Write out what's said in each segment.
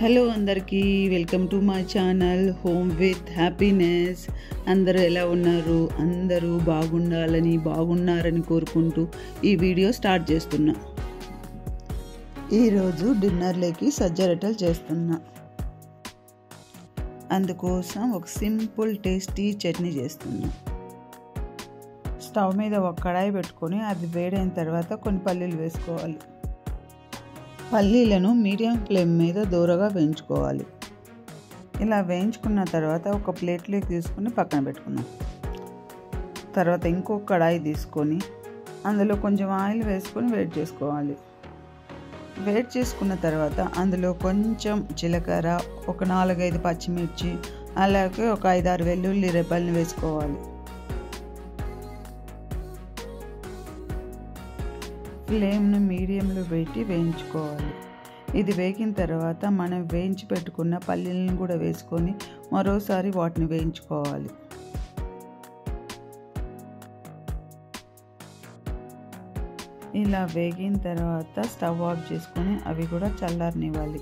Hello అందరికీ welcome to my channel home with happiness. అందరూ ఎలా ఉన్నారు? అందరూ బాగున్నారని కోరుకుంటూ ఈ వీడియో స్టార్ట్ చేస్తున్నా. ఈరోజు డిన్నర్లోకి సజ్జ రొట్టెలు చేస్తున్నా. అందుకోసం ఒక సింపుల్ టేస్టీ చట్నీ చేస్తున్నా. స్టవ్ మీద ఒక కడాయి పెట్టుకొని అది వేడైన తర్వాత కొన్ని పల్లీలు వేసుకోవాలి. పల్లీలను మీడియం ఫ్లేమ్ మీద దూరగా వేయించుకోవాలి. ఇలా వేయించుకున్న తర్వాత ఒక ప్లేట్లోకి తీసుకొని పక్కన పెట్టుకున్నాం. తర్వాత ఇంకొక కడాయి తీసుకొని అందులో కొంచెం ఆయిల్ వేసుకొని వేడి చేసుకోవాలి. వేడి చేసుకున్న తర్వాత అందులో కొంచెం జీలకర్ర, ఒక 4-5 పచ్చిమిర్చి, అలాగే ఒక 5-6 వెల్లుల్లి రెబ్బల్ని వేసుకోవాలి. ఫ్లేమ్ను మీడియంలో పెట్టి వేయించుకోవాలి. ఇది వేగిన తర్వాత మనం వేయించి పెట్టుకున్న పల్లీలను కూడా వేసుకొని మరోసారి వాటిని వేయించుకోవాలి. ఇలా వేగిన తర్వాత స్టవ్ ఆఫ్ చేసుకొని అవి కూడా చల్లారనివ్వాలి.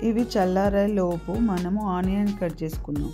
ఇవి చల్లారే లోపు మనము ఆనియన్ కట్ చేసుకుందాం.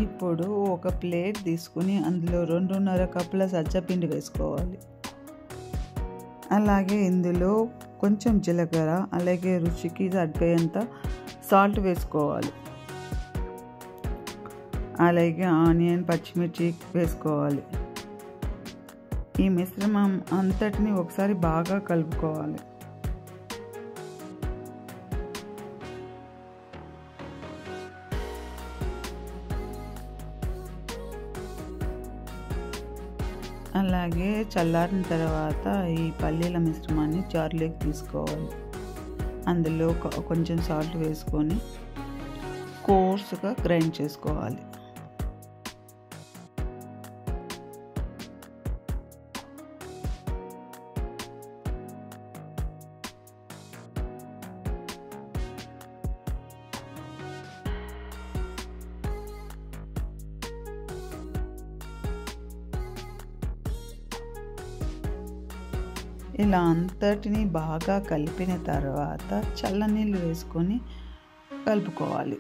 ఇప్పుడు ఒక ప్లేట్ తీసుకుని అందులో 2.5 కప్పుల సజ్జపిండి వేసుకోవాలి. అలాగే ఇందులో కొంచెం జీలకర్ర, అలాగే రుచికి సరిపోయేంత సాల్ట్ వేసుకోవాలి. అలాగే ఆనియన్, పచ్చిమిర్చి వేసుకోవాలి. ఈ మిశ్రమం అంతటిని ఒకసారి బాగా కలుపుకోవాలి. అలాగే చల్లారిన తర్వాత ఈ పల్లీల మిశ్రమాన్ని జార్లోకి తీసుకోవాలి. అందులో కొంచెం సాల్ట్ వేసుకొని కోర్సుగా గ్రైండ్ చేసుకోవాలి. ఇలా అంతటిని బాగా కలిపిన తర్వాత చల్లనీళ్ళు వేసుకొని కలుపుకోవాలి.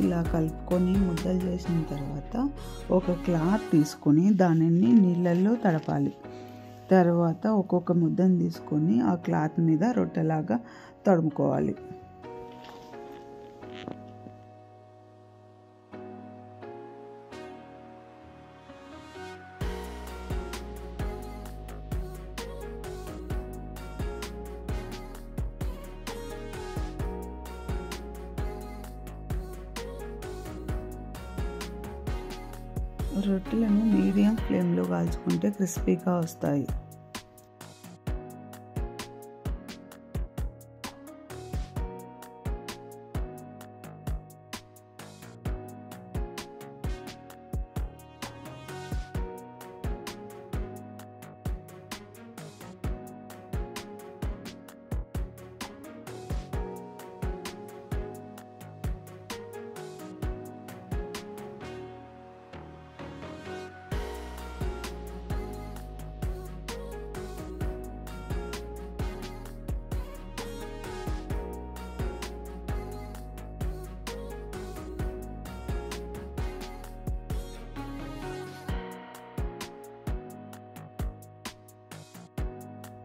ఇలా కలుపుకొని ముద్దలు చేసిన తర్వాత ఒక క్లాత్ తీసుకొని దానిని నీళ్ళల్లో తడపాలి. తర్వాత ఒక్కొక్క ముద్దను తీసుకొని ఆ క్లాత్ మీద రొట్టెలాగా తడుముకోవాలి. రొట్టెలను మీడియం ఫ్లేమ్లో కాల్చుకుంటే క్రిస్పీగా వస్తాయి.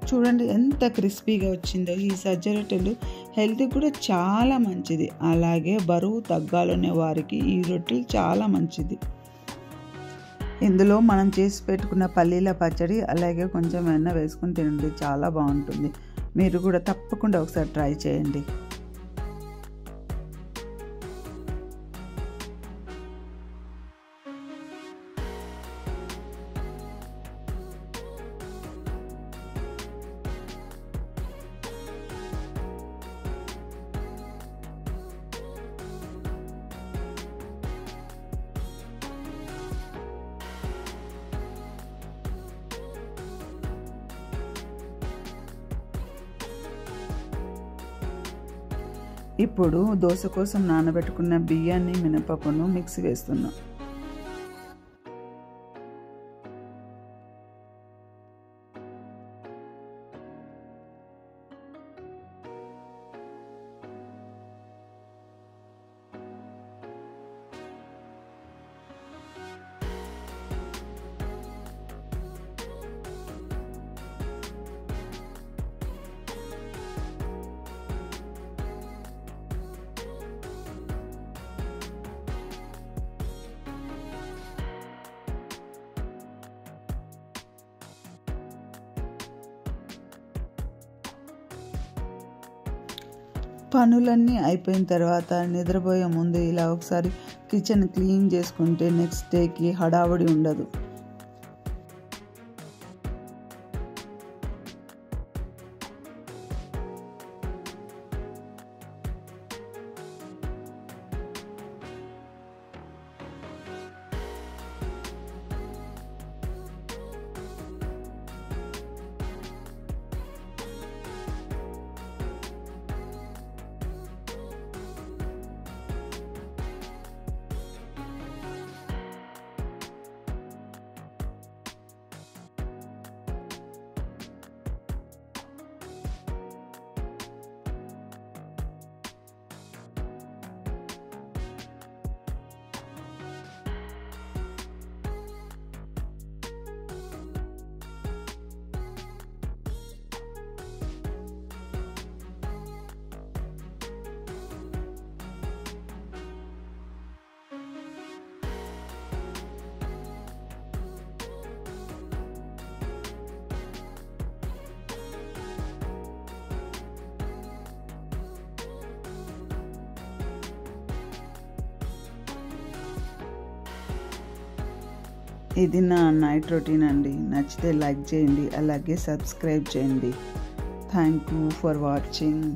చూడండి ఎంత క్రిస్పీగా వచ్చిందో. ఈ సజ్జ రొట్టెలు హెల్త్ కూడా చాలా మంచిది. అలాగే బరువు తగ్గాలనే వారికి ఈ రొట్టెలు చాలా మంచిది. ఇందులో మనం చేసి పెట్టుకున్న పల్లీల పచ్చడి అలాగే కొంచెం వెన్న వేసుకుని తినండి, చాలా బాగుంటుంది. మీరు కూడా తప్పకుండా ఒకసారి ట్రై చేయండి. ఇప్పుడు దోశ కోసం నానబెట్టుకున్న బియ్యాన్ని మినపప్పును మిక్సీ వేస్తున్నాం. పనులన్నీ అయిపోయిన తర్వాత నిద్రపోయే ముందు ఇలా ఒకసారి కిచెన్ క్లీన్ చేసుకుంటే నెక్స్ట్ డేకి హడావుడి ఉండదు. ఇది నా నైట్ రొటీన్ అండి. నచ్చితే లైక్ చేయండి, అలాగే సబ్స్క్రైబ్ చేయండి. Thank you for watching.